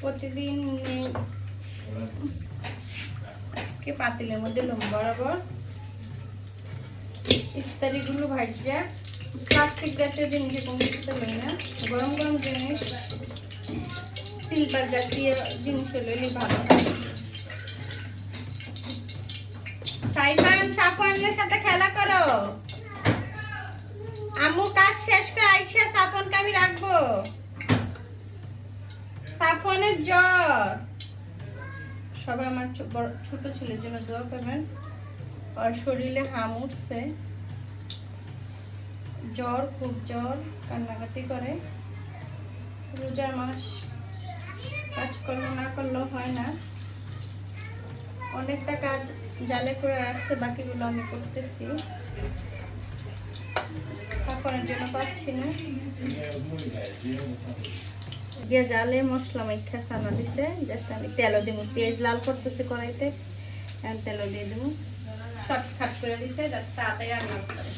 প্রতিদিন নেই। আজকে পাতিলের মধ্যে লম্বা বরাবর ইত্যাদিগুলো ভাজা। প্লাস্টিক জাতীয় জিনিস কোনো কিছু লই না, গরম গরম জিনিস সিলভার জাতীয় জিনিস হলে ভালো। সাইফান সাফনের সাথে খেলা করো। আম্মু কাজ শেষ করে আইসা সাফনকে আমি রাখবো। সাফনের জ্বর। সবাই আমার ছোট ছেলের জন্য দোয়া করবেন। আর শরীরে হাম উঠছে, জ্বর, খুব জ্বর, কান্নাকাটি করে। রোজার মাস, কাজকর্ম না করলেও হয় না। অনেকটা কাজ জালে করে রাখছে, বাকিগুলো আমি করতেছি। সাফনের জন্য পাচ্ছি না। জালে মশলা মাইখা সানা দিছে, জাস্ট আমি তেলও দিব। পেঁয়াজ লাল করতেছি কড়াইতে, তেলও দিয়ে দেবো। সব খাট করে দিছে যাতে তাড়াতাড়ি রান্না করে।